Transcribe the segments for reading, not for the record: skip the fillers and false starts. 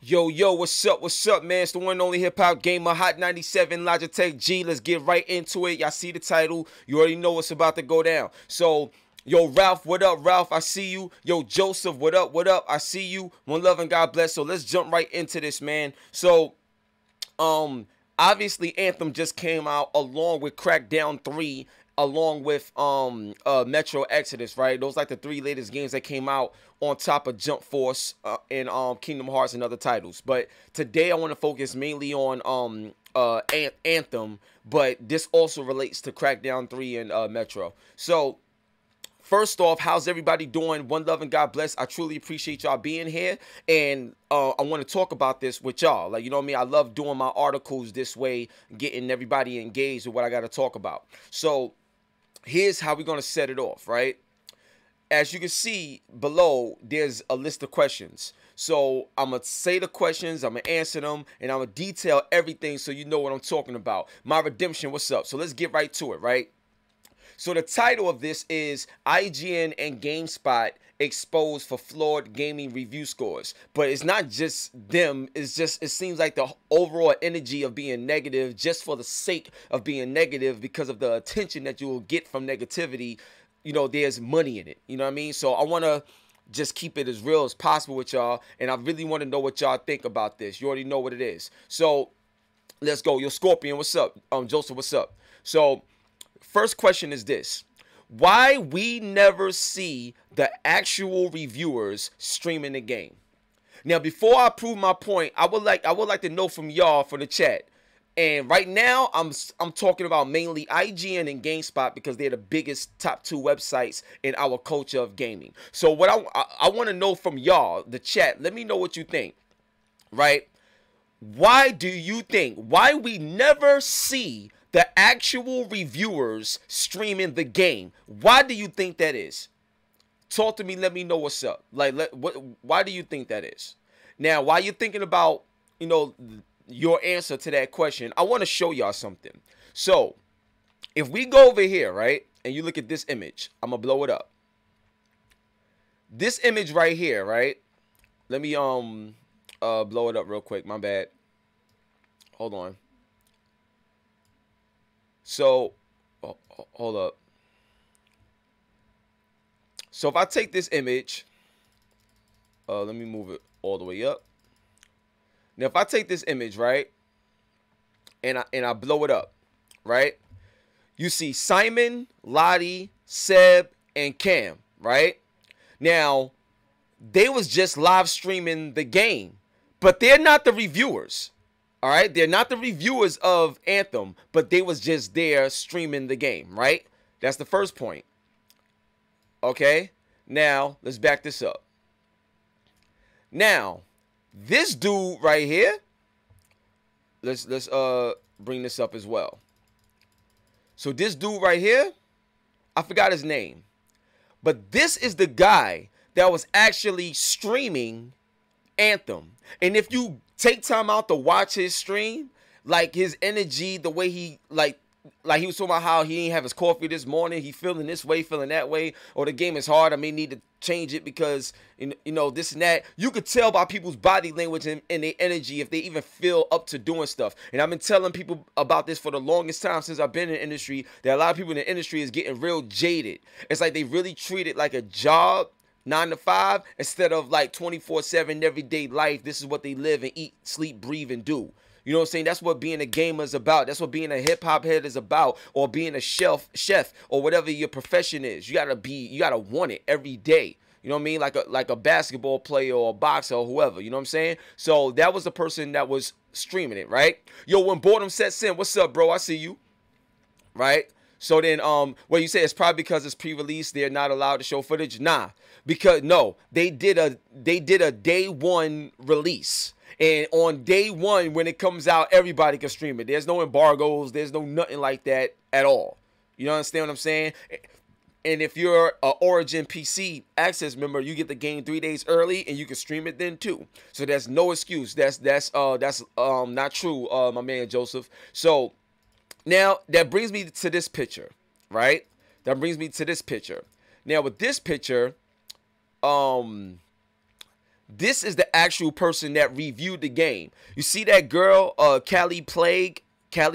Yo, what's up, man? It's the one and only Hip Hop Gamer, Hot 97, Logitech G. Let's get right into it. Y'all see the title. You already know what's about to go down. So, yo, Ralph, what up, Ralph? I see you. Yo, Joseph, what up, I see you. One love and God bless. So, let's jump right into this, man. So, obviously, Anthem just came out along with Crackdown 3, along with Metro Exodus, right? Those like the three latest games that came out on top of Jump Force and Kingdom Hearts and other titles. But today I want to focus mainly on Anthem, but this also relates to Crackdown 3 and Metro. So first off, how's everybody doing? One love and God bless. I truly appreciate y'all being here, and I want to talk about this with y'all. Like, you know what I mean? I love doing my articles this way, getting everybody engaged with what I got to talk about. So here's how we're going to set it off, right? As you can see below, there's a list of questions. So I'm going to say the questions, I'm going to answer them, and I'm going to detail everything so you know what I'm talking about. My redemption, what's up? So let's get right to it, right? So the title of this is IGN and GameSpot exposed for flawed gaming review scores. But it's not just them. It's just, it seems like the overall energy of being negative just for the sake of being negative because of the attention that you will get from negativity. You know, there's money in it. You know what I mean? So I want to just keep it as real as possible with y'all. And I really want to know what y'all think about this. You already know what it is. So let's go. Yo, Scorpion, what's up? Joseph, what's up? So first question is this: why we never see the actual reviewers streaming the game? Now, before I prove my point, I would like to know from y'all for the chat. And right now, I'm talking about mainly IGN and GameSpot because they're the biggest top two websites in our culture of gaming. So what I want to know from y'all, the chat, let me know what you think, right? Why do you think, why we never see the actual reviewers streaming the game? Why do you think that is? Talk to me, let me know what's up. Like, why do you think that is? Now, while you're thinking about, you know, your answer to that question, I want to show y'all something. So, if we go over here, right, and you look at this image, I'm going to blow it up. This image right here, right? Let me blow it up real quick. My bad. Hold on. So, hold up. So if I take this image, let me move it all the way up. Now, if I take this image, right, and I blow it up, right, you see Simon, Lottie, Seb, and Cam, right? Now, they was just live streaming the game, but they're not the reviewers. All right, they're not the reviewers of Anthem, but they was just there streaming the game, right? That's the first point. Okay, now let's back this up. Now, this dude right here, let's bring this up as well. So this dude right here, I forgot his name, but this is the guy that was actually streaming Anthem. And if you take time out to watch his stream, like his energy, the way he like he was talking about how he didn't have his coffee this morning, he feeling this way, feeling that way, or the game is hard, I may need to change it because you know this and that. You could tell by people's body language and their energy if they even feel up to doing stuff. And I've been telling people about this for the longest time since I've been in the industry, that a lot of people in the industry is getting real jaded. It's like they really treat it like a job, 9 to 5, instead of like 24/7 everyday life. This is what they live and eat, sleep, breathe, and do. You know what I'm saying? That's what being a gamer is about. That's what being a hip-hop head is about, or being a chef, or whatever your profession is. You gotta want it every day. You know what I mean? Like a basketball player or a boxer or whoever. You know what I'm saying? So that was the person that was streaming it, right? Yo, when boredom sets in, what's up, bro? I see you. Right? So then, well, you say it's probably because it's pre-release, they're not allowed to show footage. Nah, because no, they did a day one release. And on day one, when it comes out, everybody can stream it. There's no embargoes. There's no nothing like that at all. You understand what I'm saying? And if you're an Origin PC Access member, you get the game 3 days early, and you can stream it then too. So there's no excuse. That's not true, my man Joseph. So now that brings me to this picture, right? That brings me to this picture. Now with this picture, This is the actual person that reviewed the game. You see that girl, Callie Plague of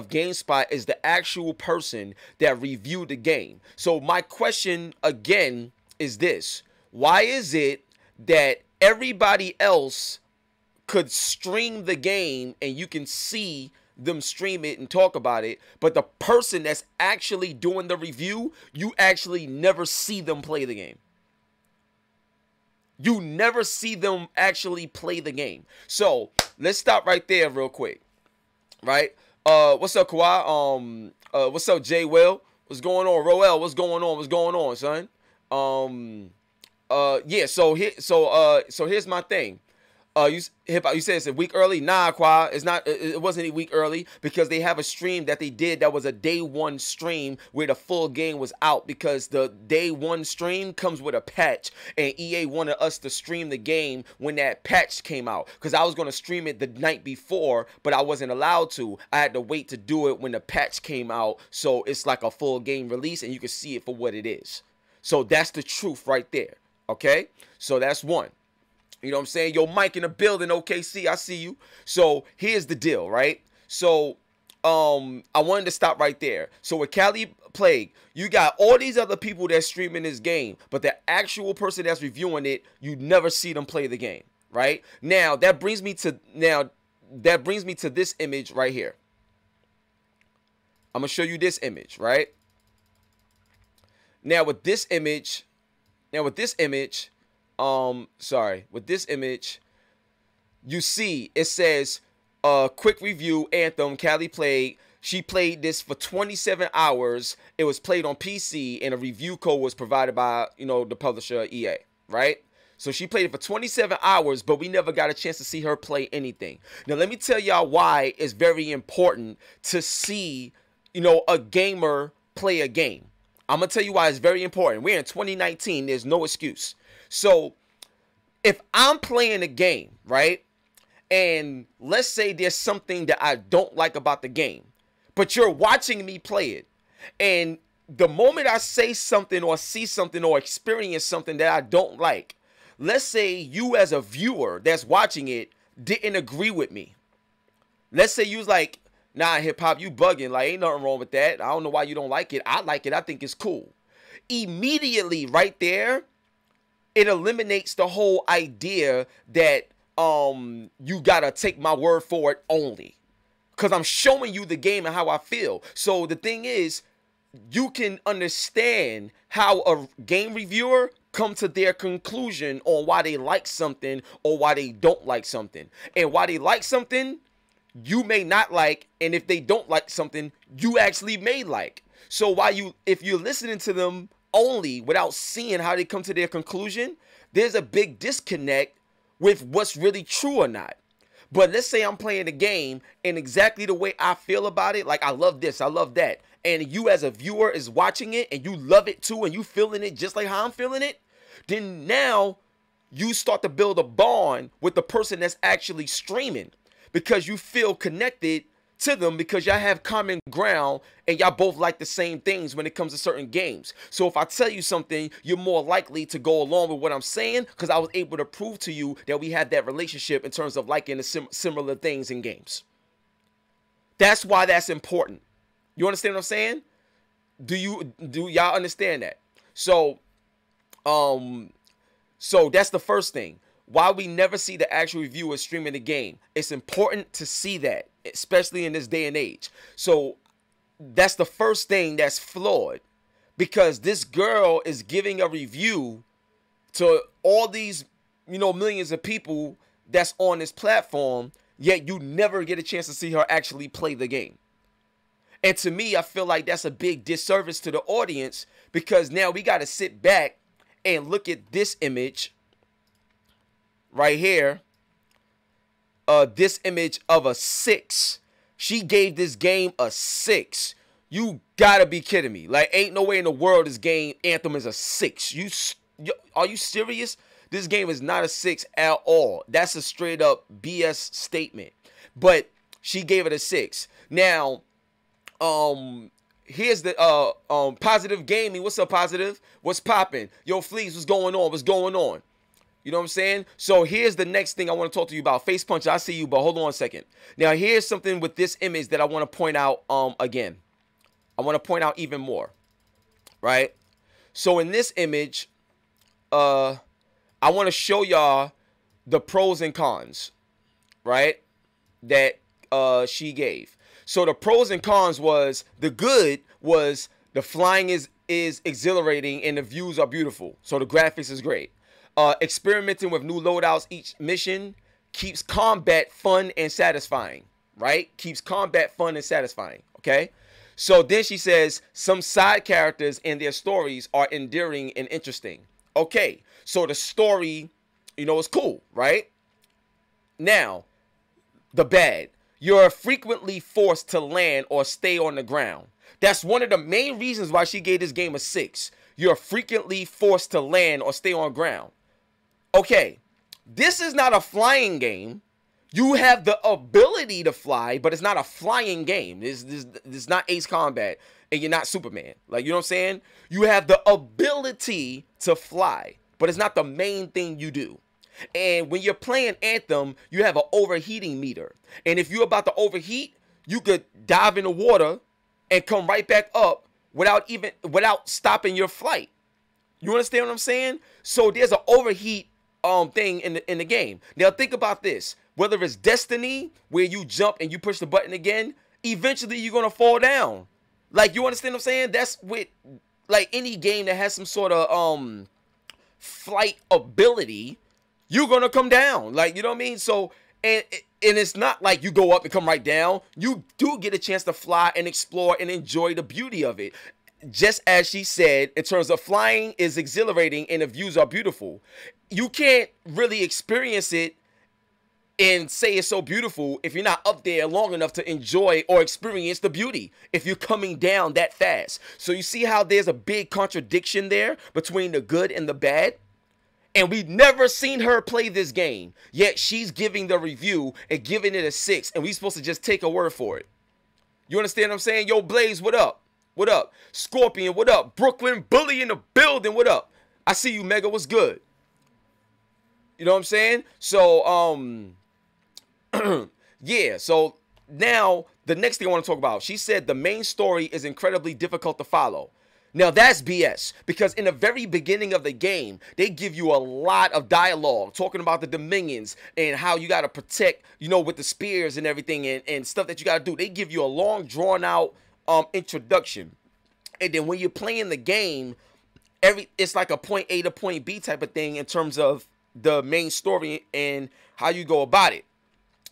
GameSpot is the actual person that reviewed the game. So my question again is this: why is it that everybody else could stream the game and you can see them stream it and talk about it, but the person that's actually doing the review, you actually never see them play the game? You never see them actually play the game. So let's stop right there real quick. Right? What's up, Kawhi? What's up, Jay Will? What's going on? Roel, what's going on? What's going on, son? Yeah, so here's my thing. You said it's a week early. Nah, Qua, it's not. It wasn't a week early because they have a stream that they did that was a day one stream where the full game was out, because the day one stream comes with a patch, and EA wanted us to stream the game when that patch came out, because I was going to stream it the night before, but I wasn't allowed to. I had to wait to do it when the patch came out, so it's like a full game release and you can see it for what it is. So that's the truth right there. Okay, so that's one. You know what I'm saying? Yo, Mike in the building, OKC, I see you. So here's the deal, right? So I wanted to stop right there. So with Callie Plague, you got all these other people that's streaming this game, but the actual person that's reviewing it, you never see them play the game, right? Now that brings me to this image right here. I'm gonna show you this image, right? Now with this image, with this image, you see it says quick review, Anthem, Callie Plague. She played this for 27 hours. It was played on PC, and a review code was provided by, you know, the publisher EA, right? So she played it for 27 hours, but we never got a chance to see her play anything. Now let me tell y'all why it's very important to see, you know, a gamer play a game. I'm gonna tell you why it's very important. We're in 2019. There's no excuse. So if I'm playing a game, right, and let's say there's something that I don't like about the game, but you're watching me play it, and the moment I say something or see something or experience something that I don't like, let's say you as a viewer that's watching it didn't agree with me. Let's say you was like, nah, hip hop, you bugging. Like, ain't nothing wrong with that. I don't know why you don't like it. I like it. I think it's cool. Immediately right there, it eliminates the whole idea that you gotta take my word for it only, because I'm showing you the game and how I feel. So the thing is, you can understand how a game reviewer come to their conclusion on why they like something or why they don't like something. And why they like something, you may not like, and if they don't like something, you actually may like. So if you're listening to them only without seeing how they come to their conclusion, there's a big disconnect with what's really true or not. But let's say I'm playing the game and exactly the way I feel about it, like I love this, I love that, and you as a viewer is watching it and you love it too and you feeling it just like how I'm feeling it, then now you start to build a bond with the person that's actually streaming, because you feel connected to them because y'all have common ground and y'all both like the same things when it comes to certain games. So if I tell you something, you're more likely to go along with what I'm saying because I was able to prove to you that we had that relationship in terms of liking the similar things in games. That's why that's important. You understand what I'm saying? Do y'all understand that? So that's the first thing. Why we never see the actual reviewer streaming the game. It's important to see that, especially in this day and age. So that's the first thing that's flawed, because this girl is giving a review to all these, you know, millions of people that's on this platform, yet you never get a chance to see her actually play the game. And to me, I feel like that's a big disservice to the audience, because now we got to sit back and look at this image right here, this image of a 6. She gave this game a 6. You gotta be kidding me. Like, ain't no way in the world this game, Anthem, is a 6. Are you serious? This game is not a 6 at all. That's a straight up BS statement. But she gave it a 6. Now, here's the Positive Gaming. What's up, Positive? What's popping? Yo, Fleas, what's going on? What's going on? You know what I'm saying? So here's the next thing I want to talk to you about. Face punch, I see you, but hold on a second. Now here's something with this image that I want to point out again. I want to point out even more. Right? So in this image, I want to show y'all the pros and cons, right? That she gave. So the pros and cons was, the good was the flying is exhilarating and the views are beautiful. So the graphics is great. Experimenting with new loadouts each mission keeps combat fun and satisfying, right? Keeps combat fun and satisfying, okay? So then she says, some side characters and their stories are endearing and interesting. Okay, so the story, you know, is cool, right? Now, the bad. You're frequently forced to land or stay on the ground. That's one of the main reasons why she gave this game a 6. You're frequently forced to land or stay on ground. Okay, this is not a flying game. You have the ability to fly, but it's not a flying game. This not Ace Combat, and you're not Superman. Like, you know what I'm saying? You have the ability to fly, but it's not the main thing you do. And when you're playing Anthem, you have an overheating meter. And if you're about to overheat, you could dive in the water and come right back up without stopping your flight. You understand what I'm saying? So there's an overheat thing in the game. Now think about this. Whether it's Destiny, where you jump and you push the button again, eventually you're gonna fall down. Like, you understand what I'm saying? That's with like any game that has some sort of flight ability, you're gonna come down. Like, you know what I mean? So and it's not like you go up and come right down. You do get a chance to fly and explore and enjoy the beauty of it. Just as she said, in terms of flying is exhilarating and the views are beautiful. You can't really experience it and say it's so beautiful if you're not up there long enough to enjoy or experience the beauty, if you're coming down that fast. So you see how there's a big contradiction there between the good and the bad? And we've never seen her play this game, yet she's giving the review and giving it a 6, and we're supposed to just take a word for it. You understand what I'm saying? Yo, Blaze, what up? What up? Scorpion, what up? Brooklyn Bully in the building, what up? I see you, Mega, what's good? You know what I'm saying? So, yeah, so now the next thing I want to talk about, she said the main story is incredibly difficult to follow. Now that's BS, because in the very beginning of the game, they give you a lot of dialogue talking about the Dominions and how you got to protect, you know, with the spears and everything and stuff that you got to do. They give you a long drawn out introduction. And then when you're playing the game, it's like a point A to point B type of thing in terms of the main story and how you go about it.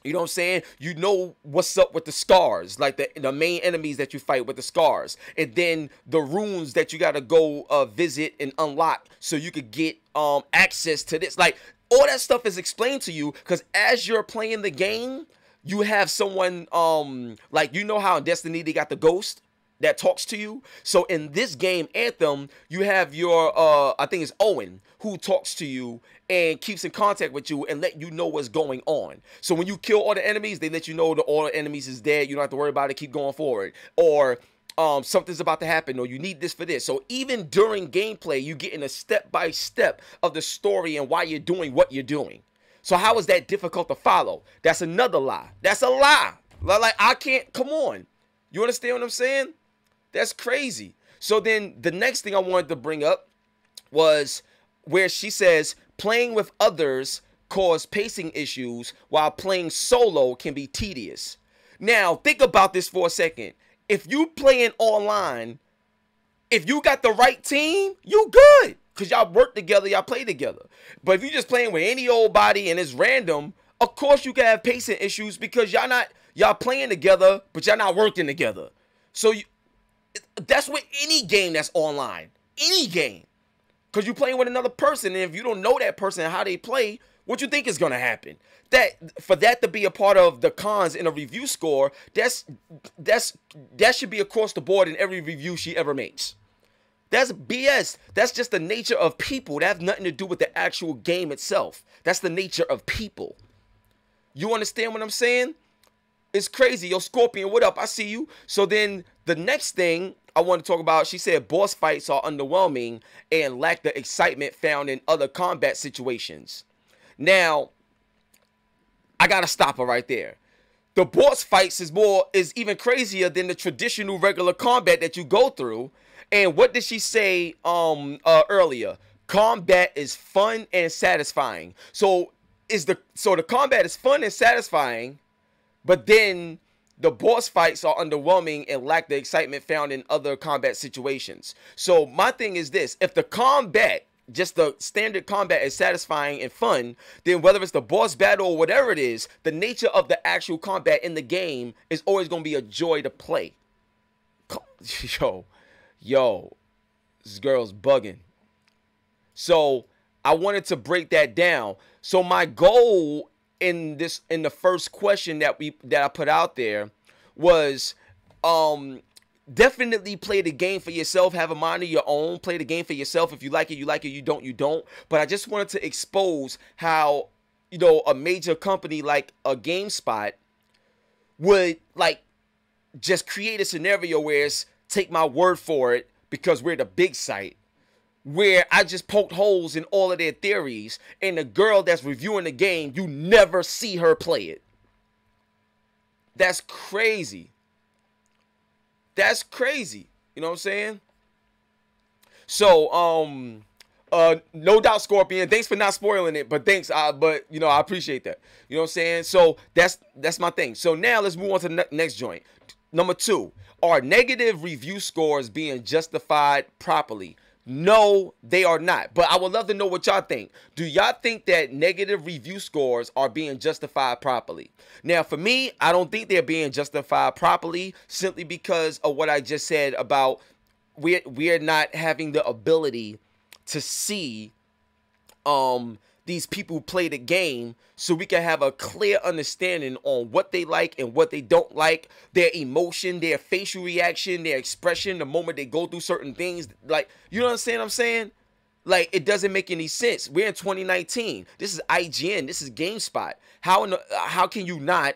You know what I'm saying? You know what's up with the scars, like the main enemies that you fight with the scars. And then the runes that you got to go visit and unlock so you could get access to this. Like, all that stuff is explained to you because as you're playing the game, you have someone, like, you know how in Destiny they got the ghost that talks to you? So in this game, Anthem, you have your, I think it's Owen, who talks to you and keeps in contact with you and let you know what's going on. So when you kill all the enemies, they let you know all the enemies is dead. You don't have to worry about it. Keep going forward. Or something's about to happen, or you need this for this. So even during gameplay, you get in a step-by-step of the story and why you're doing what you're doing. So how is that difficult to follow? That's another lie. That's a lie. Like, I can't, come on. You understand what I'm saying? That's crazy. So then the next thing I wanted to bring up was where she says playing with others cause pacing issues while playing solo can be tedious. Now, think about this for a second. If you playing online, if you got the right team, you good. Because y'all work together, y'all play together. But if you just playing with any old body and it's random, of course you can have pacing issues because y'all playing together, but y'all not working together. So that's with any game that's online. Any game. Because you're playing with another person, and if you don't know that person and how they play, what you think is going to happen? For that to be a part of the cons in a review score, that should be across the board in every review she ever makes. That's BS. That's just the nature of people. That has nothing to do with the actual game itself. That's the nature of people. You understand what I'm saying? It's crazy. Yo, Scorpion, what up? I see you. So then the next thing I want to talk about, she said boss fights are underwhelming and lack the excitement found in other combat situations. Now, I gotta stop her right there. The boss fights is even crazier than the traditional regular combat that you go through. And what did she say earlier? Combat is fun and satisfying. So the combat is fun and satisfying, but then the boss fights are underwhelming and lack the excitement found in other combat situations. So my thing is this: if the combat, just the standard combat, is satisfying and fun, then whether it's the boss battle or whatever it is, the nature of the actual combat in the game is always going to be a joy to play. Yo, this girl's bugging. So I wanted to break that down. So my goal in the first question that I put out there was definitely play the game for yourself, have a mind of your own, play the game for yourself. If you like it, you like it, you don't, you don't. But I just wanted to expose how, you know, a major company like a GameSpot would like just create a scenario where it's take my word for it because we're the big site, where I just poked holes in all of their theories, and the girl that's reviewing the game, you never see her play it. That's crazy. That's crazy. You know what I'm saying? So, no doubt, Scorpion, thanks for not spoiling it, but thanks, but, you know, I appreciate that. You know what I'm saying? So, that's my thing. So, now let's move on to the next joint. Number 2, are negative review scores being justified properly? No, they are not. But I would love to know what y'all think. Do y'all think that negative review scores are being justified properly? Now, for me, I don't think they're being justified properly, simply because of what I just said about we're not having the ability to see these people play the game, so we can have a clear understanding on what they like and what they don't like, their emotion, their facial reaction, their expression, the moment they go through certain things. Like, you understand what I'm saying? Like, it doesn't make any sense. We're in 2019. This is IGN. This is GameSpot. How can you not,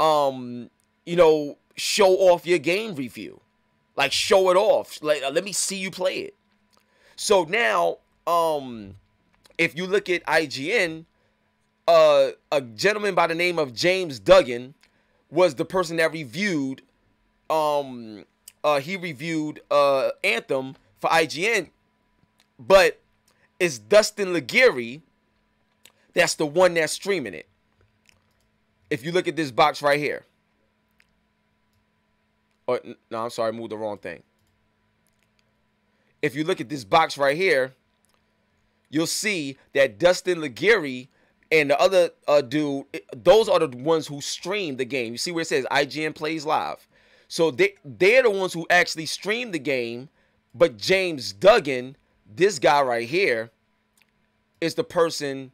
you know, show off your game review? Like, show it off. Like, let me see you play it. So now, if you look at IGN, a gentleman by the name of James Duggan was the person that reviewed, he reviewed Anthem for IGN, but it's Dustin Laguerre that's the one that's streaming it. If you look at this box right here. Or, no, I'm sorry, I moved the wrong thing. If you look at this box right here, you'll see that Dustin Laguerre and the other dude, those are the ones who stream the game. You see where it says IGN plays live. So they're the ones who actually stream the game, but James Duggan, this guy right here, is the person,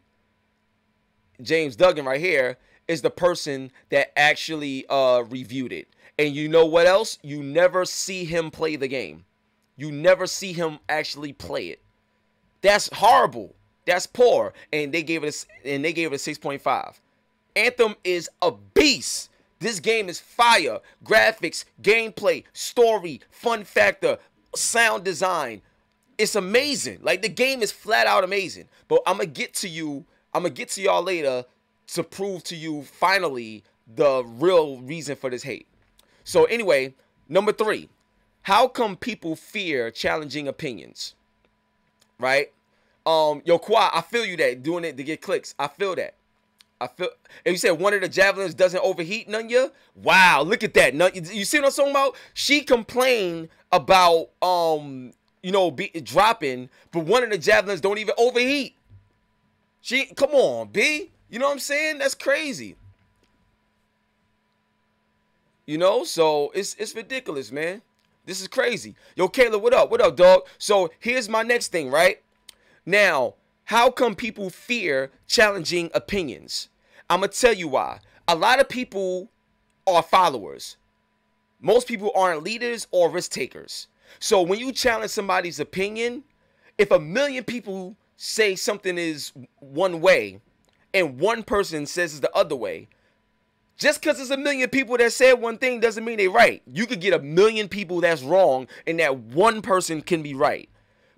James Duggan right here, is the person that actually reviewed it. And you know what else? You never see him play the game. You never see him actually play it. That's horrible. That's poor. And they gave it a 6.5. Anthem is a beast. This game is fire. Graphics, gameplay, story, fun factor, sound design. It's amazing. Like, the game is flat out amazing. But I'm gonna get to y'all later to prove to you finally the real reason for this hate. So anyway, number 3. How come people fear challenging opinions? Right? Yo, Kwa, I feel you that doing it to get clicks. I feel that. And you said one of the javelins doesn't overheat, Nunya? Wow, look at that. You see what I'm talking about? She complained about you know, dropping, but one of the javelins don't even overheat. Come on, B. You know what I'm saying? That's crazy. You know, so it's ridiculous, man. This is crazy. Yo, Kayla, what up? What up, dog? So here's my next thing, right? Now, how come people fear challenging opinions? I'm going to tell you why. A lot of people are followers. Most people aren't leaders or risk takers. So when you challenge somebody's opinion, if 1 million people say something is one way and one person says it's the other way, just because there's 1 million people that said one thing doesn't mean they're right. You could get 1 million people that's wrong and that one person can be right.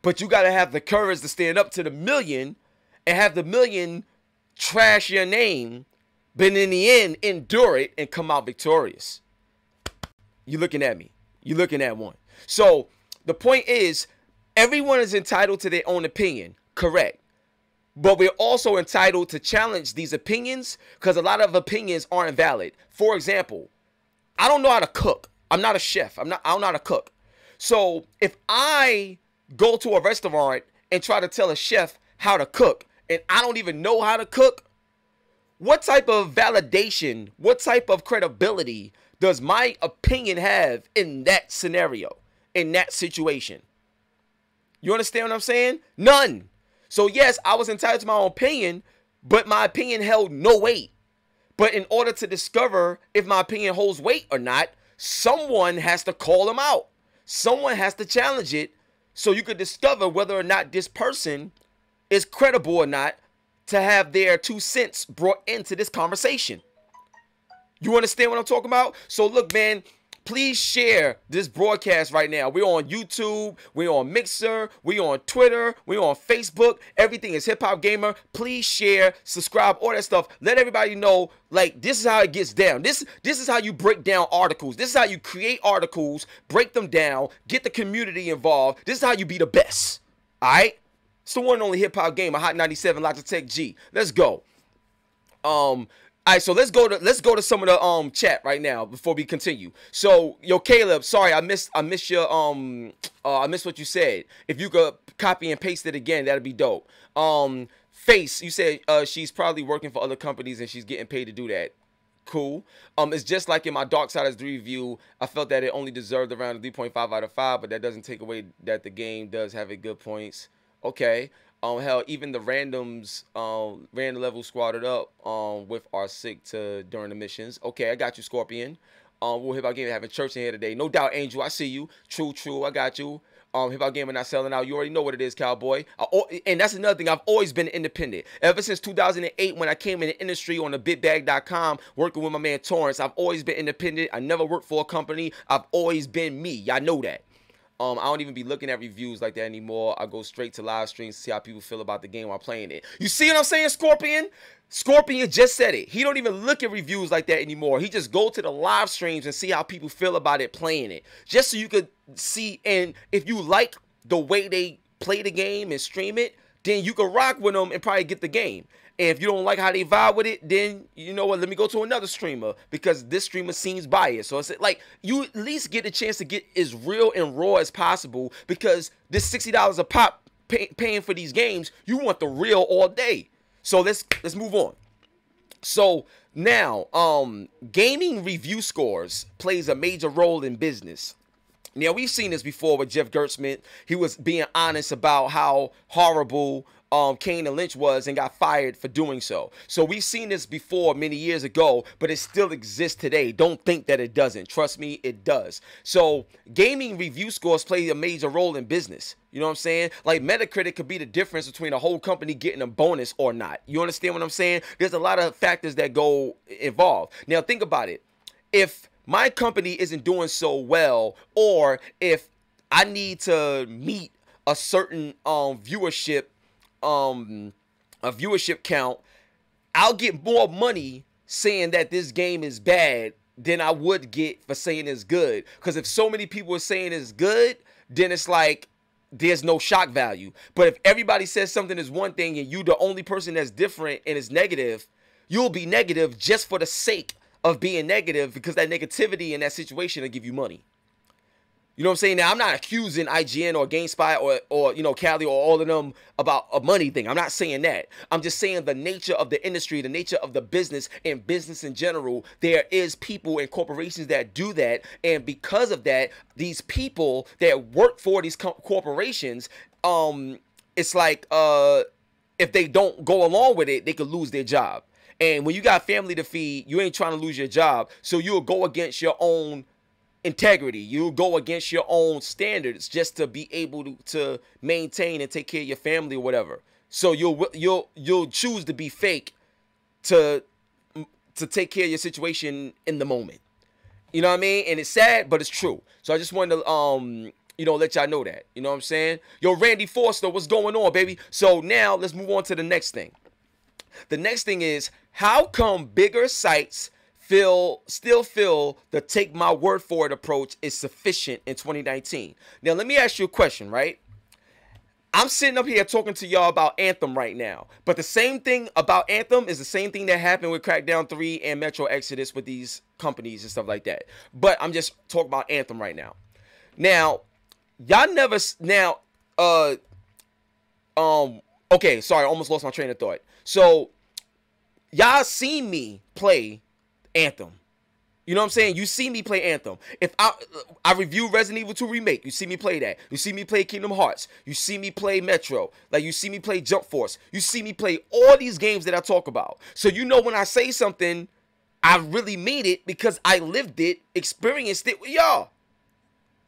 But you got to have the courage to stand up to the million and have the million trash your name, but in the end, endure it and come out victorious. You looking at me. You looking at one. So the point is, everyone is entitled to their own opinion. Correct. But we're also entitled to challenge these opinions because a lot of opinions aren't valid. For example, I don't know how to cook. I'm not a chef. I'm not how to cook. So if I go to a restaurant and try to tell a chef how to cook and I don't even know how to cook, what type of validation, what type of credibility does my opinion have in that scenario, in that situation? You understand what I'm saying? None. So yes, I was entitled to my own opinion, but my opinion held no weight. But in order to discover if my opinion holds weight or not, someone has to call them out. Someone has to challenge it so you could discover whether or not this person is credible or not to have their 2 cents brought into this conversation. You understand what I'm talking about? So look, man, please share this broadcast right now. We're on YouTube, we're on Mixer, we're on Twitter, we're on Facebook. Everything is HipHopGamer. Please share, subscribe, all that stuff. Let everybody know, like, this is how it gets down. This is how you break down articles. This is how you create articles, break them down, get the community involved. This is how you be the best. All right? It's the one and only HipHopGamer, Hot 97, Logitech G. Let's go. All right, so let's go to some of the chat right now before we continue. So, yo, Caleb, sorry, I missed your I missed what you said. If you could copy and paste it again, that'd be dope. Face, you said she's probably working for other companies and she's getting paid to do that. Cool. It's just like in my Darksiders 3 review, I felt that it only deserved around a 3.5 out of 5, but that doesn't take away that the game does have a good points. Okay. Hell, even the randoms, random level squatted up with our sick to during the missions. Okay, I got you, Scorpion. We'll HipHopGamer having church in here today. No doubt, Angel, I see you. True, I got you. HipHopGamer not selling out. You already know what it is, cowboy. And that's another thing. I've always been independent. Ever since 2008, when I came in the industry on the bitbag.com, working with my man Torrance, I've always been independent. I never worked for a company. I've always been me. Y'all know that. I don't even be looking at reviews like that anymore. I go straight to live streams to see how people feel about the game while playing it. You see what I'm saying, Scorpion? Scorpion just said it. He don't even look at reviews like that anymore. He just go to the live streams and see how people feel about it playing it. Just so you could see, and if you like the way they play the game and stream it, then you can rock with them and probably get the game. And if you don't like how they vibe with it, then, you know what, let me go to another streamer because this streamer seems biased. So it's like you at least get a chance to get as real and raw as possible because this $60 a pop paying for these games, you want the real all day. So let's move on. So now, gaming review scores plays a major role in business. Now, we've seen this before with Jeff Gertzman. He was being honest about how horrible Kane and Lynch was and got fired for doing so. So we've seen this before many years ago, but it still exists today. Don't think that it doesn't. Trust me, it does. So gaming review scores play a major role in business. You know what I'm saying? Like Metacritic could be the difference between a whole company getting a bonus or not. You understand what I'm saying? There's a lot of factors that go involved. Now think about it. If my company isn't doing so well, or if I need to meet a certain viewership count, I'll get more money saying that this game is bad than I would get for saying it's good. Because if so many people are saying it's good, then it's like there's no shock value. But if everybody says something is one thing and you the only person that's different and is negative, you'll be negative just for the sake of being negative because that negativity in that situation will give you money. You know what I'm saying? Now, I'm not accusing IGN or GameSpot or you know, Cali or all of them about a money thing. I'm not saying that. I'm just saying the nature of the industry, the nature of the business and business in general, there is people and corporations that do that. And because of that, these people that work for these corporations, it's like if they don't go along with it, they could lose their job. And when you got family to feed, you ain't trying to lose your job. So you'll go against your own integrity. You'll go against your own standards just to be able to maintain and take care of your family or whatever. So you'll choose to be fake to take care of your situation in the moment. You know what I mean? And it's sad, but it's true. So I just wanted to you know, let y'all know that. You know what I'm saying? Yo, Randy Forster, what's going on, baby? So now let's move on to the next thing. The next thing is, how come bigger sites still feel the take my word for it approach is sufficient in 2019? Now, let me ask you a question, right? I'm sitting up here talking to y'all about Anthem right now, but the same thing about Anthem is the same thing that happened with Crackdown 3 and Metro Exodus with these companies and stuff like that. But I'm just talking about Anthem right now. Now, y'all never okay, sorry, I almost lost my train of thought. So y'all seen me play Anthem. You know what I'm saying? You see me play Anthem. If I review Resident Evil 2 Remake, you see me play that. You see me play Kingdom Hearts. You see me play Metro. Like, you see me play Jump Force. You see me play all these games that I talk about. So you know when I say something, I really mean it because I lived it, experienced it with y'all.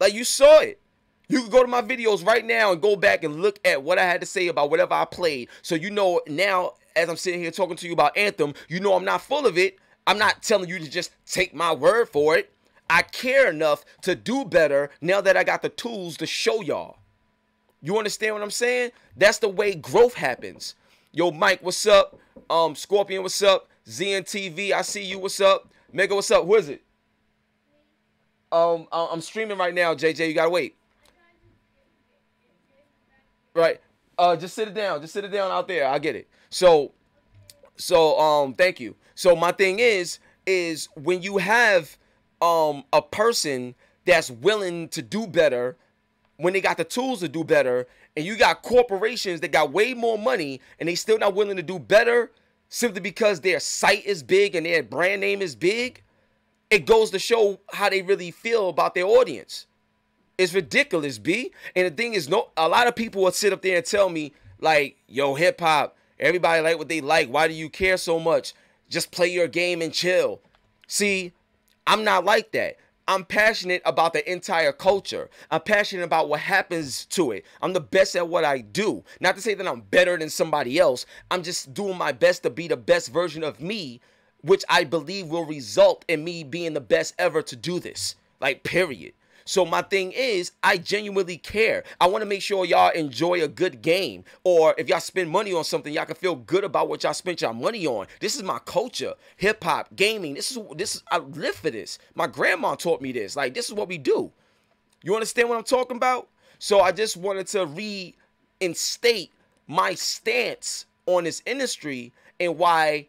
Like, you saw it. You can go to my videos right now and go back and look at what I had to say about whatever I played. So you know now, as I'm sitting here talking to you about Anthem, you know I'm not full of it. I'm not telling you to just take my word for it. I care enough to do better now that I got the tools to show y'all. You understand what I'm saying? That's the way growth happens. Yo, Mike, what's up? Scorpion, what's up? ZNTV, I see you, what's up? Mega, what's up? Who is it? I'm streaming right now, JJ. You gotta wait. Right. Just sit it down. Just sit it down out there. I get it. So thank you. So my thing is when you have a person that's willing to do better, when they got the tools to do better, and you got corporations that got way more money and they still not willing to do better simply because their site is big and their brand name is big, it goes to show how they really feel about their audience. It's ridiculous, B. And the thing is, a lot of people will sit up there and tell me, like, yo, hip hop, everybody like what they like. Why do you care so much? Just play your game and chill. See, I'm not like that. I'm passionate about the entire culture. I'm passionate about what happens to it. I'm the best at what I do. Not to say that I'm better than somebody else. I'm just doing my best to be the best version of me, which I believe will result in me being the best ever to do this. Like, period. So my thing is, I genuinely care. I want to make sure y'all enjoy a good game. Or if y'all spend money on something, y'all can feel good about what y'all spent y'all money on. This is my culture. Hip hop, gaming. This is I live for this. My grandma taught me this. Like, this is what we do. You understand what I'm talking about? So I just wanted to reinstate my stance on this industry and why,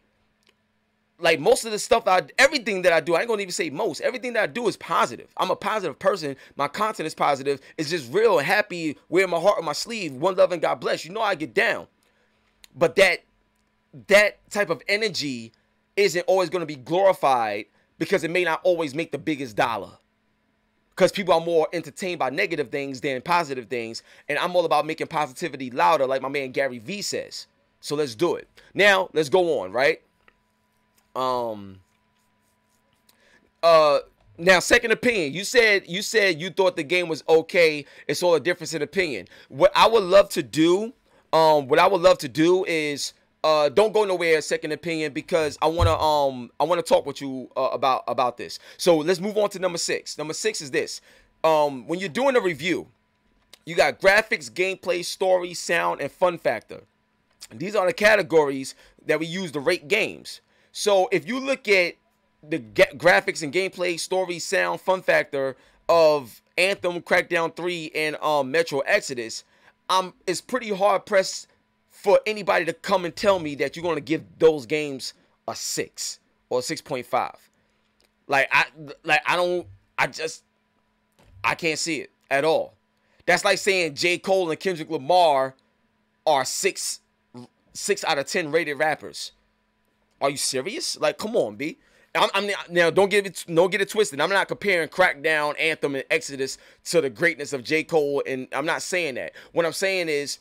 like, most of the stuff, everything that I do, I ain't gonna even say most, everything that I do is positive. I'm a positive person. My content is positive. It's just real happy, wearing my heart on my sleeve. One love and God bless. You know I get down. But that type of energy isn't always gonna be glorified because it may not always make the biggest dollar. Because people are more entertained by negative things than positive things. And I'm all about making positivity louder, like my man Gary V says. So let's do it. Now, let's go on, right? Now, second opinion. You said you thought the game was okay. It's all a difference in opinion. What I would love to do, is don't go nowhere, second opinion, because I wanna talk with you about this. So let's move on to number 6. Number 6 is this. When you're doing a review, you got graphics, gameplay, story, sound, and fun factor. These are the categories that we use to rate games. So if you look at the graphics and gameplay, story, sound, fun factor of Anthem, Crackdown 3, and Metro Exodus, it's pretty hard pressed for anybody to come and tell me that you're going to give those games a 6 or a 6.5. I can't see it at all. That's like saying J. Cole and Kendrick Lamar are 6 out of 10 rated rappers. Are you serious? Like, come on, B. Now, don't get it twisted. I'm not comparing Crackdown, Anthem, and Exodus to the greatness of J. Cole, and I'm not saying that. What I'm saying is,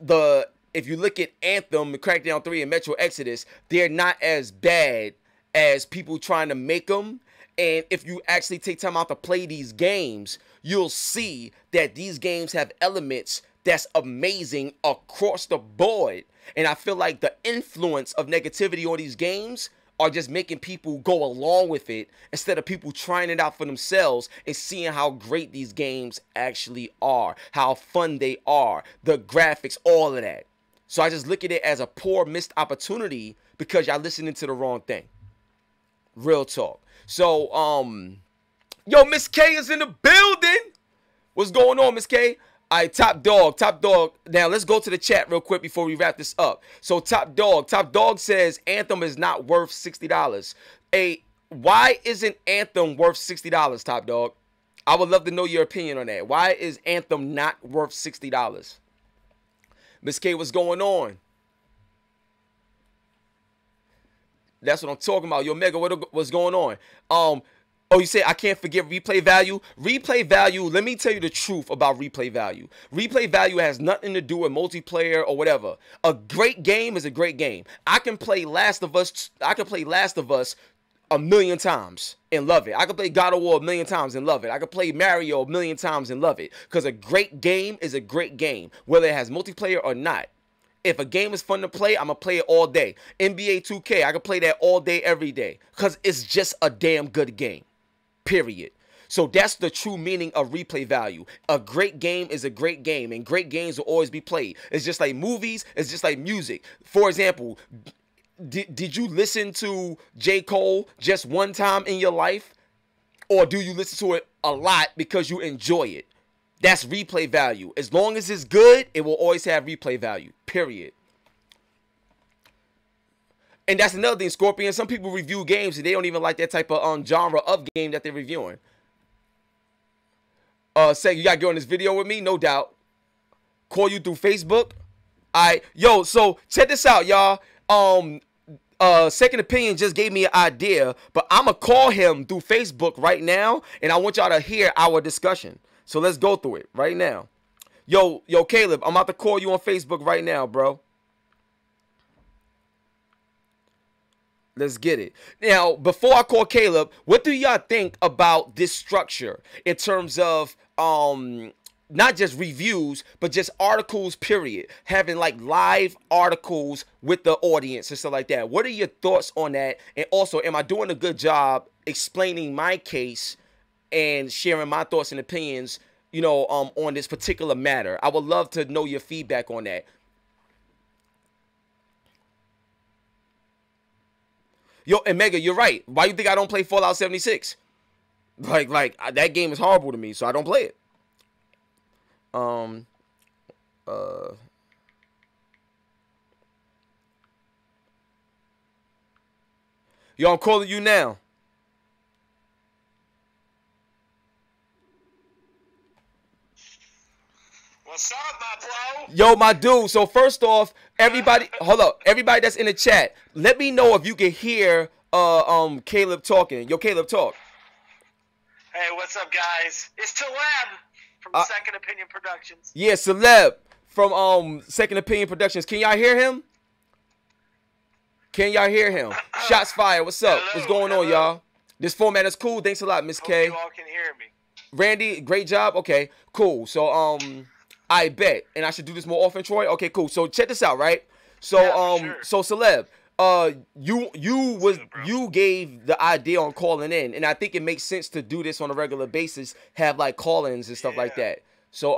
if you look at Anthem, Crackdown 3, and Metro Exodus, they're not as bad as people trying to make them. And if you actually take time out to play these games, you'll see that these games have elements that's amazing across the board. And I feel like the influence of negativity on these games are just making people go along with it instead of people trying it out for themselves and seeing how great these games actually are, how fun they are, the graphics, all of that. So I just look at it as a poor missed opportunity because y'all listening to the wrong thing. Real talk. So, yo, Miss K is in the building. What's going on, Miss K? All right, Top Dog. Now, let's go to the chat real quick before we wrap this up. So, Top Dog says Anthem is not worth $60. Why isn't Anthem worth $60, Top Dog? I would love to know your opinion on that. Why is Anthem not worth $60? Miss K, what's going on? That's what I'm talking about. Yo, Mega, what's going on? Oh, you say I can't forget replay value? Replay value, let me tell you the truth about replay value. Replay value has nothing to do with multiplayer or whatever. A great game is a great game. I can play Last of Us a million times and love it. I can play God of War a million times and love it. I can play Mario a million times and love it. Because a great game is a great game, whether it has multiplayer or not. If a game is fun to play, I'm going to play it all day. NBA 2K, I can play that all day, every day. Because it's just a damn good game. Period. So that's the true meaning of replay value. A great game is a great game, and great games will always be played. It's just like movies. It's just like music. For example, did you listen to J. Cole just one time in your life? Or do you listen to it a lot because you enjoy it? That's replay value. As long as it's good, it will always have replay value. Period. And that's another thing, Scorpion. Some people review games and they don't even like that type of genre of game that they're reviewing. Say you gotta get on this video with me, no doubt. Call you through Facebook. Alright, yo, so check this out, y'all. Second Opinion just gave me an idea, but I'ma call him through Facebook right now, and I want y'all to hear our discussion. So let's go through it right now. Yo, Caleb, I'm about to call you on Facebook right now, bro. Let's get it. Now, before I call Caleb, what do y'all think about this structure in terms of not just reviews, but just articles, period? Having like live articles with the audience and stuff like that. What are your thoughts on that? And also, am I doing a good job explaining my case and sharing my thoughts and opinions, you know, on this particular matter? I would love to know your feedback on that. Yo, and Mega, you're right. Why you think I don't play Fallout 76? Like that game is horrible to me, so I don't play it. Yo, I'm calling you now. What's up, my bro? Yo, my dude. So first off, everybody, hold up. Everybody that's in the chat, let me know if you can hear Caleb talking. Yo, Caleb, talk. Hey, what's up, guys? It's Taleb from Second Opinion Productions. Yeah, Celeb from Second Opinion Productions. Can y'all hear him? Can y'all hear him? Shots fired. What's up? What's going on, y'all? This format is cool. Thanks a lot, Miss K. You all can hear me. Randy, great job. Okay, cool. So I bet, and I should do this more often, Troy. Okay, cool. So check this out, right? So sure. So Celeb, you gave the idea on calling in, and I think it makes sense to do this on a regular basis. Have like call-ins and stuff like that. So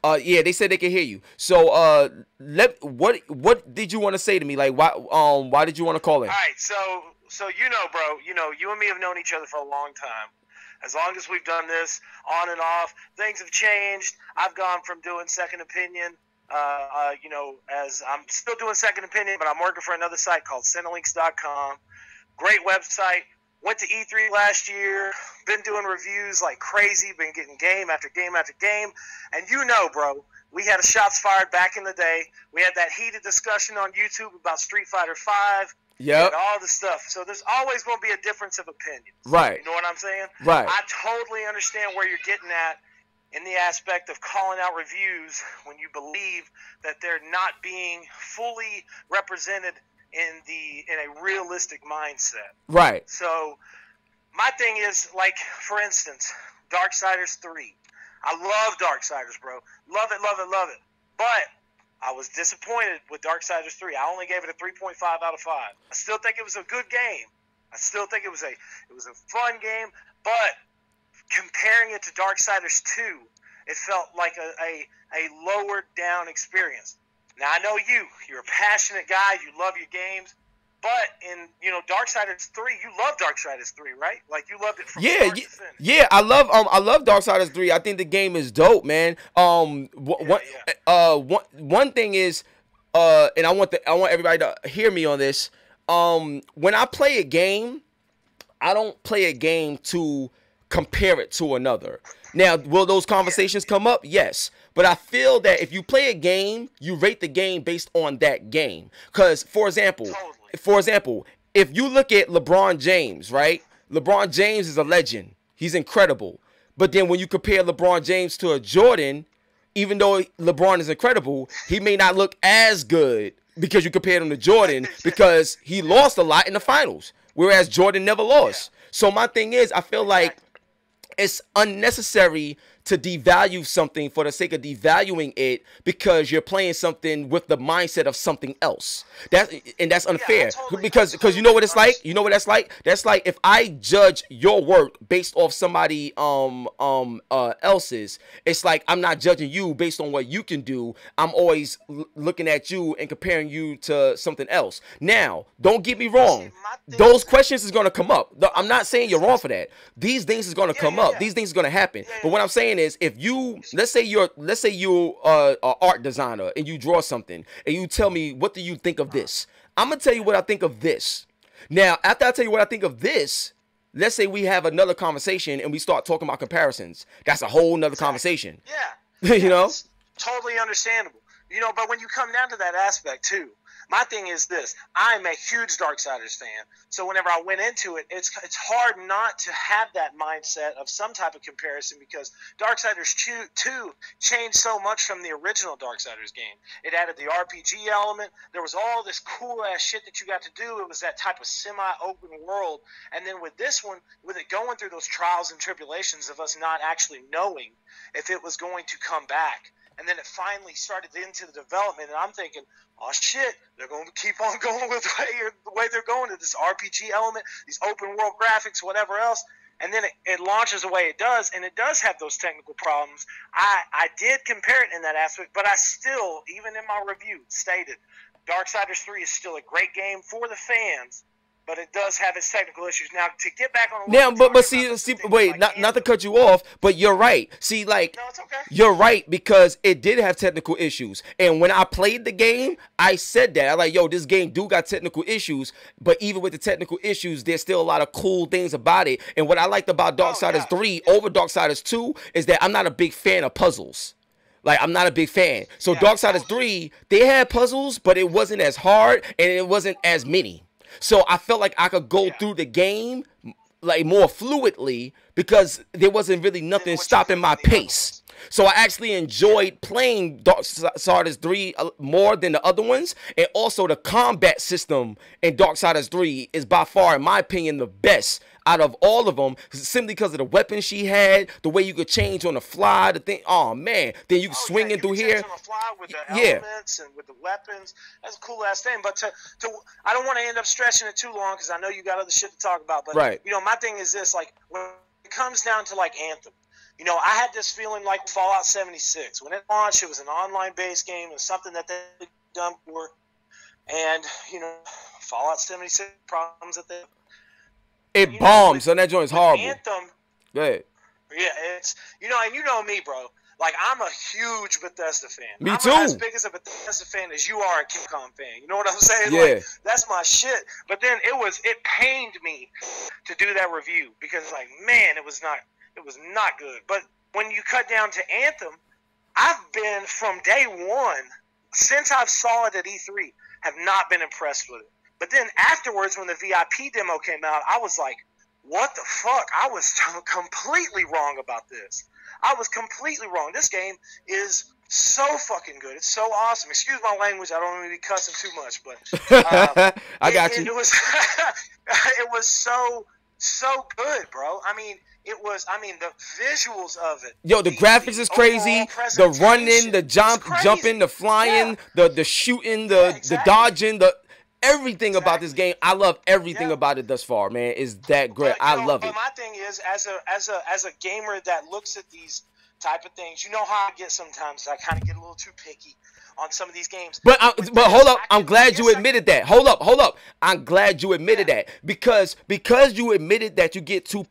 yeah, they said they can hear you. So what did you want to say to me? Like why did you want to call in? All right, so you know, bro, you and me have known each other for a long time. As long as we've done this on and off, things have changed. I've gone from doing Second Opinion, as I'm still doing Second Opinion, but I'm working for another site called Cinelinks.com. Great website. Went to E3 last year. Been doing reviews like crazy. Been getting game after game after game. And you know, bro, we had a shots fired back in the day. We had that heated discussion on YouTube about Street Fighter V. Yep. And all the stuff. So there's always going to be a difference of opinion. Right. You know what I'm saying? Right. I totally understand where you're getting at in the aspect of calling out reviews when you believe that they're not being fully represented in a realistic mindset. Right. So my thing is, like, for instance, Darksiders 3. I love Darksiders, bro. Love it, love it, love it. But I was disappointed with Darksiders 3. I only gave it a 3.5 out of 5. I still think it was a good game. I still think it was a fun game, but comparing it to Darksiders 2, it felt like a lowered down experience. Now I know you're a passionate guy. You love your games. But in Darksiders 3, you love Darksiders 3, right? Like you loved it from start to finish. Yeah, I love Darksiders 3. I think the game is dope, man. One thing is, and I want everybody to hear me on this. When I play a game, I don't play a game to compare it to another. Now, will those conversations come up? Yes. But I feel that if you play a game, you rate the game based on that game. Because, for example, if you look at LeBron James, right? LeBron James is a legend. He's incredible. But then when you compare LeBron James to a Jordan, even though LeBron is incredible, he may not look as good because you compared him to Jordan because he lost a lot in the finals, whereas Jordan never lost. So my thing is, I feel like it's unnecessary to devalue something for the sake of devaluing it because you're playing something with the mindset of something else. That's unfair. Because you know what it's like? You know what that's like? That's like if I judge your work based off somebody else's, it's like I'm not judging you based on what you can do. I'm always looking at you and comparing you to something else. Now, don't get me wrong. Those questions is going to come up. I'm not saying you're wrong for that. These things is going to come up. These things is going to happen. But what I'm saying is, if you let's say you're an art designer and you draw something and you tell me, what do you think of this? I'm gonna tell you what I think of this. Now, after I tell you what I think of this, let's say we have another conversation and we start talking about comparisons. That's a whole nother conversation. You know, it's totally understandable. But when you come down to that aspect too, my thing is this: I'm a huge Darksiders fan, so whenever I went into it, it's hard not to have that mindset of some type of comparison because Darksiders 2 changed so much from the original Darksiders game. It added the RPG element. There was all this cool ass shit that you got to do. It was that type of semi-open world, and then with this one, with it going through those trials and tribulations of us not actually knowing if it was going to come back. And then it finally started into the development, and I'm thinking, oh shit, they're going to keep on going with the way they're going to this RPG element, these open world graphics, whatever else. And then it launches the way it does, and it does have those technical problems. I did compare it in that aspect, but I still, even in my review, stated Darksiders 3 is still a great game for the fans. But it does have its technical issues. Now, to get back on... Now, but see, wait, like not to cut you off, but you're right. See, like, no, it's okay. You're right, because it did have technical issues. And when I played the game, I said that. I'm like, yo, this game do got technical issues, but even with the technical issues, there's still a lot of cool things about it. And what I liked about Darksiders 3 over Darksiders 2 is that I'm not a big fan of puzzles. Like, I'm not a big fan. So Darksiders 3, they had puzzles, but it wasn't as hard, and it wasn't as many. So I felt like I could go through the game like more fluidly because there wasn't really nothing stopping my pace. So I actually enjoyed playing Darksiders 3 more than the other ones. And also the combat system in Darksiders 3 is by far, in my opinion, the best out of all of them, simply because of the weapons she had, the way you could change on the fly, the thing. Oh man, then you can swing in through here. On the fly with the elements and with the weapons. That's a cool ass thing. But I don't want to end up stretching it too long because I know you got other shit to talk about. But my thing is this: like when it comes down to like Anthem, I had this feeling like Fallout 76 when it launched. It was an online-based game. It was something that they'd done before, and Fallout 76 problems that they. It bombs, so that joint's horrible. Anthem. Go ahead. Yeah, it's and you know me, bro. Like, I'm a huge Bethesda fan. Me too. I'm as big as a Bethesda fan as you are a Capcom fan. You know what I'm saying? Yeah. Like, that's my shit. But then it pained me to do that review because, like, man, it was not good. But when you cut down to Anthem, I've been from day one since I saw it at E3, have not been impressed with it. But then afterwards, when the VIP demo came out, I was like, what the fuck? I was completely wrong about this. I was completely wrong. This game is so fucking good. It's so awesome. Excuse my language. I don't want to be cussing too much, but I got you. It was it was so good, bro. I mean, the visuals of it. Yo, the graphics is crazy. The running, the jumping, the flying, the shooting, the dodging, everything about this game. I love everything about it thus far, man. Is that great? I love it. But my thing is, as a gamer that looks at these type of things. You know how I get sometimes. I kind of get a little too picky on some of these games. But hold up, I'm glad you admitted that. Hold up. I'm glad you admitted that because you admitted that you get too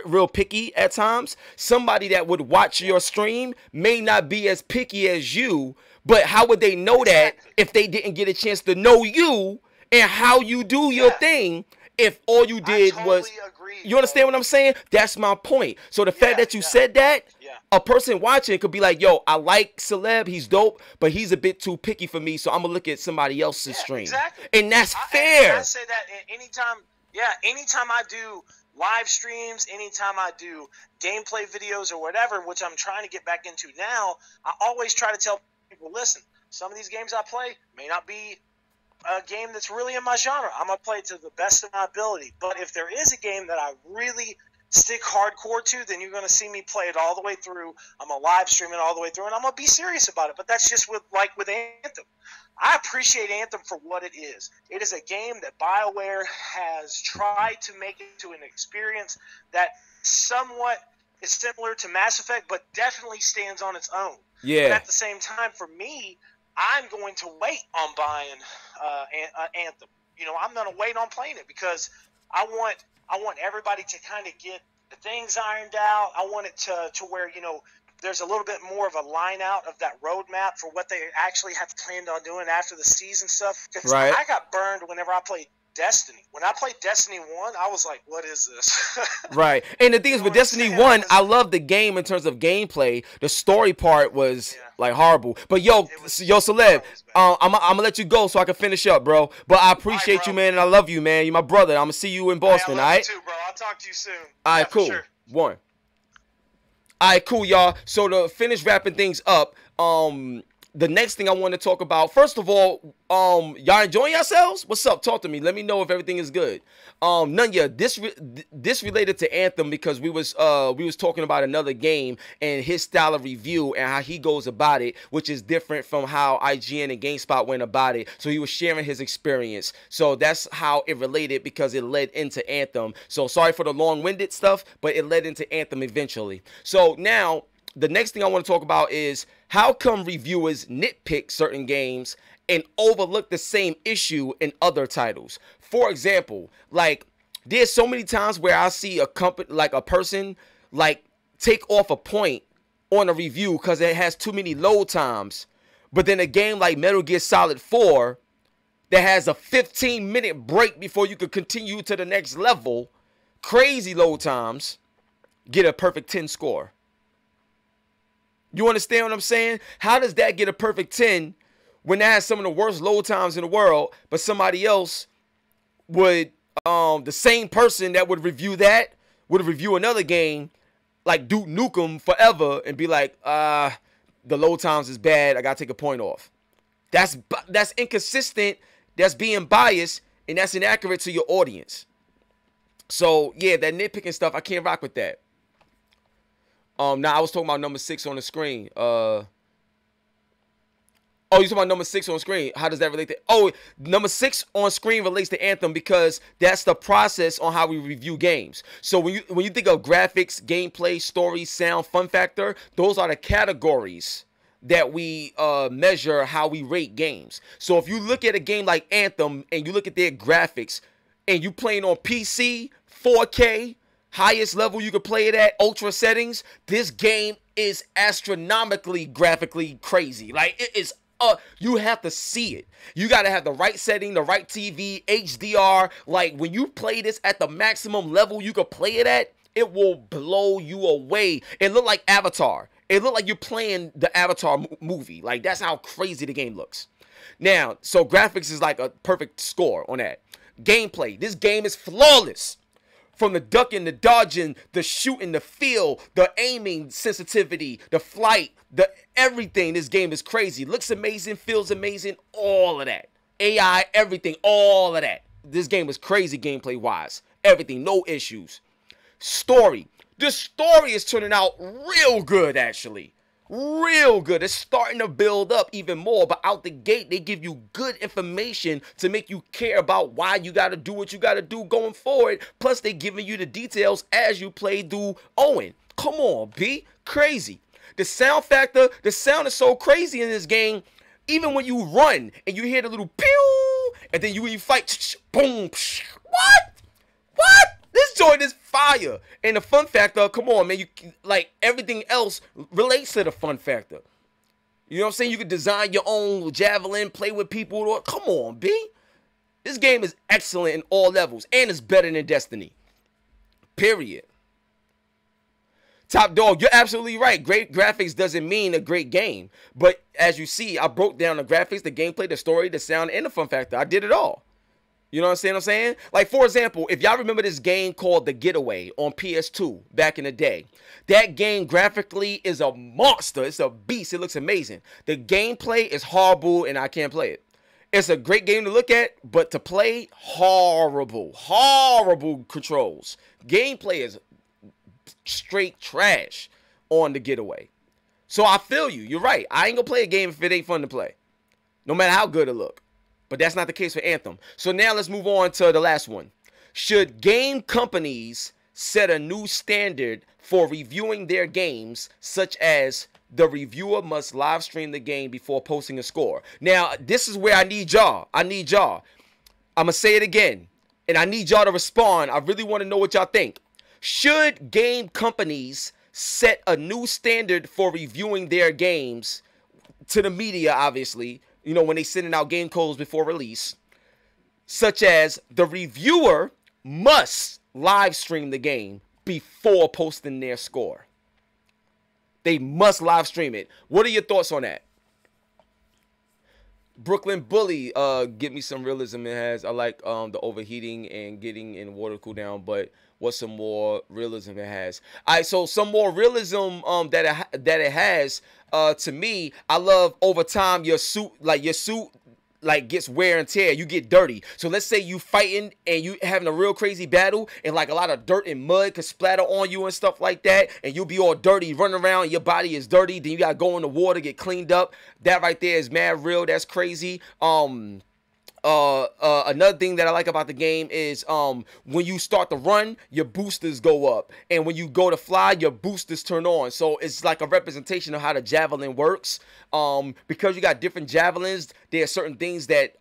real picky at times. Somebody that would watch your stream may not be as picky as you, but how would they know that if they didn't get a chance to know you and how you do your thing? If all you did was, you understand what I'm saying? That's my point. So the fact that you said that, a person watching could be like, yo, I like Celeb, he's dope, but he's a bit too picky for me, so I'm gonna look at somebody else's stream. Exactly. And that's fair. I say that anytime I do live streams, anytime I do gameplay videos or whatever, which I'm trying to get back into now, I always try to tell people, listen, some of these games I play may not be a game that's really in my genre. I'm going to play it to the best of my ability. But if there is a game that I really stick hardcore to, then you're going to see me play it all the way through. I'm going to live stream it all the way through, and I'm going to be serious about it. But that's just with Anthem. I appreciate Anthem for what it is. It is a game that BioWare has tried to make into an experience that somewhat is similar to Mass Effect, but definitely stands on its own. Yeah. But at the same time, for me, I'm going to wait on buying Anthem. You know, I'm going to wait on playing it because I want everybody to kind of get the things ironed out. I want it to where, you know, there's a little bit more of a line out of that roadmap for what they actually have planned on doing after the season stuff. Because I got burned whenever I played Destiny. When I played Destiny 1, I was like, what is this? Right. And the thing is, with Destiny 1, I love the game in terms of gameplay. The story part was like horrible. But yo, Celeb, I'm gonna let you go so I can finish up, bro. But I appreciate you, man, and I love you, man. You're my brother. I'm gonna see you in Boston, all right? You too, bro. I'll talk to you soon. All right, cool. Sure. One. All right, cool, y'all. So to finish wrapping things up, the next thing I want to talk about, first of all, y'all enjoying yourselves? What's up? Talk to me. Let me know if everything is good. Nunya, this related to Anthem because we was talking about another game and his style of review and how he goes about it, which is different from how IGN and GameSpot went about it. So he was sharing his experience. So that's how it related because it led into Anthem. So sorry for the long-winded stuff, but it led into Anthem eventually. So now, the next thing I want to talk about is how come reviewers nitpick certain games and overlook the same issue in other titles. For example, like there's so many times where I see a company, like a person, like take off a point on a review because it has too many load times. But then a game like Metal Gear Solid 4 that has a 15-minute break before you could continue to the next level, crazy load times, get a perfect 10 score. You understand what I'm saying? How does that get a perfect 10 when that has some of the worst load times in the world, but somebody else would, the same person that would review that, would review another game like Duke Nukem Forever and be like, the load times is bad, I gotta take a point off. That's inconsistent, that's being biased, and that's inaccurate to your audience. So, yeah, that nitpicking stuff, I can't rock with that. Now I was talking about number 6 on the screen. Oh, you talking about number 6 on screen? How does that relate to? Oh, number 6 on screen relates to Anthem because that's the process on how we review games. So when you think of graphics, gameplay, story, sound, fun factor, those are the categories that we measure how we rate games. So if you look at a game like Anthem and you look at their graphics and you playing on PC, 4K. Highest level you could play it at, ultra settings, this game is astronomically graphically crazy. Like, it is, you have to see it. You got to have the right setting, the right TV, HDR. Like, when you play this at the maximum level you could play it at, it will blow you away. It looked like Avatar. It looked like you're playing the Avatar movie. Like, that's how crazy the game looks. Now, so graphics is like a perfect score on that. Gameplay, this game is flawless. From the ducking, the dodging, the shooting, the feel, the aiming sensitivity, the flight, the everything. This game is crazy. Looks amazing, feels amazing, all of that. AI, everything, all of that. This game is crazy gameplay-wise. Everything, no issues. Story. The story is turning out real good, actually. Real good. It's starting to build up even more, but out the gate they give you good information to make you care about why you got to do what you got to do going forward. Plus they giving you the details as you play through Owen. Come on, B. Crazy. The sound factor, the sound is so crazy in this game. Even when you run and you hear the little pew, and then when you fight, boom, what? What? This joint is fire. And the fun factor, come on, man. You like everything else relates to the fun factor. You know what I'm saying? You can design your own javelin, play with people. Come on, B. This game is excellent in all levels, and it's better than Destiny. Period. Top dog, you're absolutely right. Great graphics doesn't mean a great game. But as you see, I broke down the graphics, the gameplay, the story, the sound, and the fun factor. I did it all. You know what I'm saying? Like, for example, if y'all remember this game called The Getaway on PS2 back in the day, that game graphically is a monster. It's a beast. It looks amazing. The gameplay is horrible, and I can't play it. It's a great game to look at, but to play, horrible. Horrible controls. Gameplay is straight trash on The Getaway. So I feel you. You're right. I ain't gonna play a game if it ain't fun to play, no matter how good it look. But that's not the case for Anthem. So now let's move on to the last one. Should game companies set a new standard for reviewing their games, such as the reviewer must live stream the game before posting a score? Now, this is where I need y'all. I'm going to say it again, and I need y'all to respond. I really want to know what y'all think. Should game companies set a new standard for reviewing their games to the media, obviously, you know, when they sending out game codes before release, such as the reviewer must live stream the game before posting their score? They must live stream it. What are your thoughts on that? Brooklyn Bully, get me some realism it has. I like the overheating and getting in water cool down, but what's some more realism it has? All right, so some more realism that it has, to me, I love over time your suit gets wear and tear. You get dirty. So let's say you fighting and you having a real crazy battle, and like a lot of dirt and mud could splatter on you and stuff like that, and you'll be all dirty, running around, and your body is dirty. Then you gotta go in the water, get cleaned up. That right there is mad real. That's crazy. Another thing that I like about the game is when you start to run, your boosters go up, and when you go to fly, your boosters turn on. So it's like a representation of how the javelin works. Because you got different javelins, there are certain things that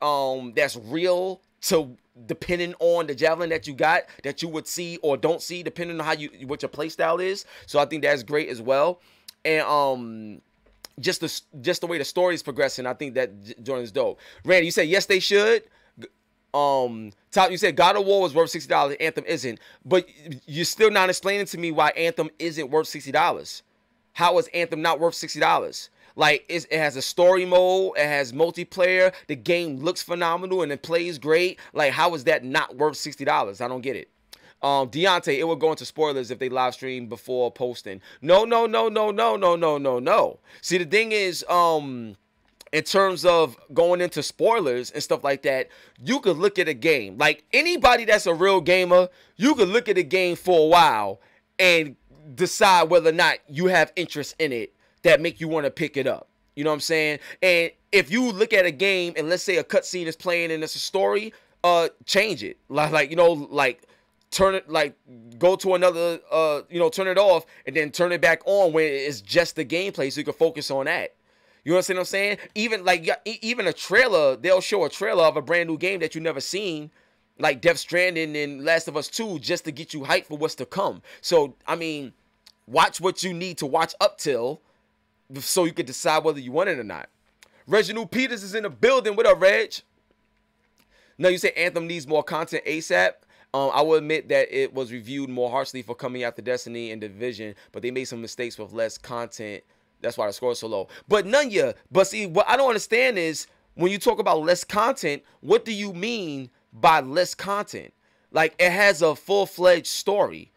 that's real to depending on the javelin that you got, that you would see or don't see depending on what your play style is. So I think that's great as well. And just the way the story is progressing, I think that joint is dope. Randy, you said yes, they should. Top, you said God of War was worth $60, Anthem isn't, but you're still not explaining to me why Anthem isn't worth $60. How is Anthem not worth $60? Like, it has a story mode, it has multiplayer, the game looks phenomenal, and it plays great. Like, how is that not worth $60? I don't get it. Deontay, it will go into spoilers if they live stream before posting. No. See, the thing is, in terms of going into spoilers and stuff like that, you could look at a game. Like, anybody that's a real gamer, you could look at a game for a while and decide whether or not you have interest in it that make you want to pick it up. You know what I'm saying? And if you look at a game and let's say a cutscene is playing and it's a story, change it. Like turn it, like go to another, turn it off and then turn it back on when it's just the gameplay so you can focus on that. You understand what I'm saying? Even a trailer, they'll show a trailer of a brand new game that you never seen, like Death Stranding and Last of Us 2, just to get you hyped for what's to come. So, I mean, watch what you need to watch up till so you can decide whether you want it or not. Reginald Peters is in the building. What up, Reg? No, you say Anthem needs more content ASAP. I will admit that it was reviewed more harshly for coming after Destiny and Division, but they made some mistakes with less content. That's why the score is so low. But see, what I don't understand is when you talk about less content, what do you mean by less content? Like, it has a full-fledged story.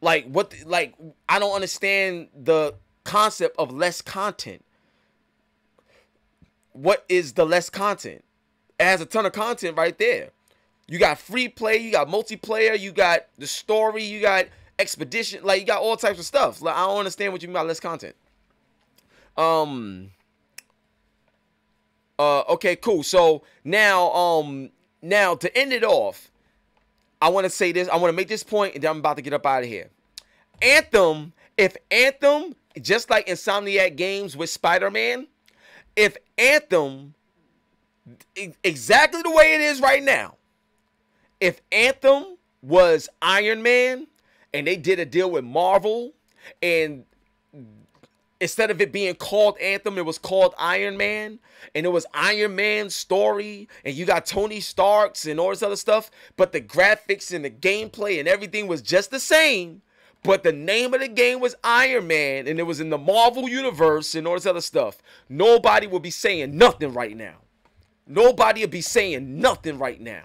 Like, I don't understand the concept of less content. What is the less content? It has a ton of content right there. You got free play, you got multiplayer, you got the story, you got expedition, like you got all types of stuff. Like, I don't understand what you mean by less content. Okay, cool. So now to end it off, I want to say this. I want to make this point, and then I'm about to get up out of here. Anthem, just like Insomniac Games with Spider-Man, if Anthem, exactly the way it is right now, if Anthem was Iron Man and they did a deal with Marvel, and instead of it being called Anthem, it was called Iron Man, and it was Iron Man's story, and you got Tony Stark's and all this other stuff, but the graphics and the gameplay and everything was just the same, but the name of the game was Iron Man, and it was in the Marvel universe and all this other stuff, nobody would be saying nothing right now. Nobody would be saying nothing right now.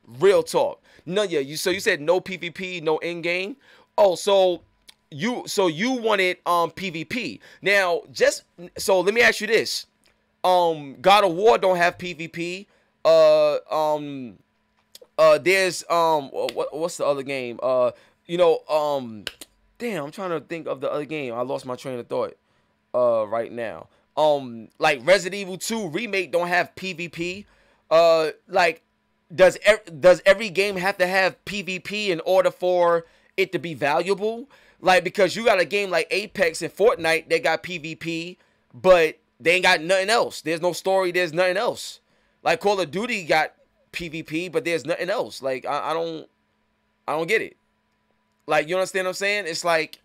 Real talk. No, yeah. So you said no PvP, no in game. Oh, so you wanted PvP. Now, so let me ask you this. God of War don't have PvP. There's what's the other game? Damn, I'm trying to think of the other game. I lost my train of thought right now. Like Resident Evil 2 remake don't have PvP. Like does every game have to have PvP in order for it to be valuable? Like, because you got a game like Apex and Fortnite, they got PvP, but they ain't got nothing else. There's no story, there's nothing else. Like Call of Duty got PvP, but there's nothing else. Like I don't get it. Like, you understand what I'm saying? It's like,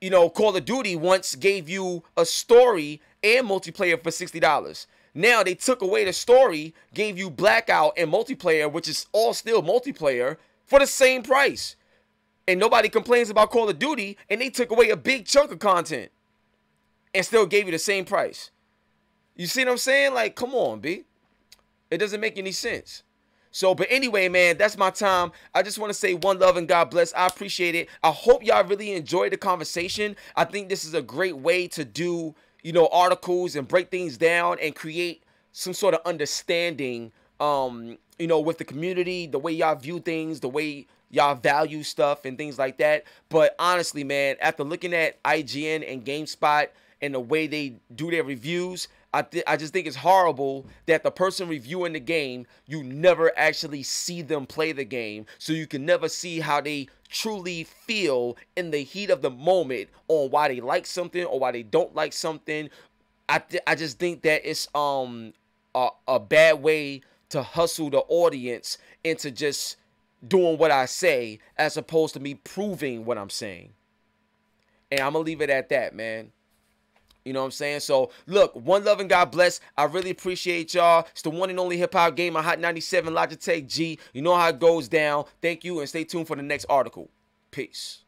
you know, Call of Duty once gave you a story and multiplayer for $60. Now they took away the story, gave you Blackout and multiplayer, which is all still multiplayer, for the same price. And nobody complains about Call of Duty, and they took away a big chunk of content and still gave you the same price. You see what I'm saying? Like, come on, B. It doesn't make any sense. So, but anyway, man, that's my time. I just want to say one love and God bless. I appreciate it. I hope y'all really enjoyed the conversation. I think this is a great way to do, you know, articles and break things down and create some sort of understanding, you know, with the community, the way y'all view things, the way y'all value stuff and things like that. But honestly, man, after looking at IGN and GameSpot and the way they do their reviews, I just think it's horrible that the person reviewing the game, you never actually see them play the game. So you can never see how they truly feel in the heat of the moment on why they like something or why they don't like something. I just think that it's a bad way to hustle the audience into just doing what I say as opposed to me proving what I'm saying. And I'm going to leave it at that, man. You know what I'm saying? So, look, one love and God bless. I really appreciate y'all. It's the one and only hip-hop gamer, Hot 97, Logitech G. You know how it goes down. Thank you, and stay tuned for the next article. Peace.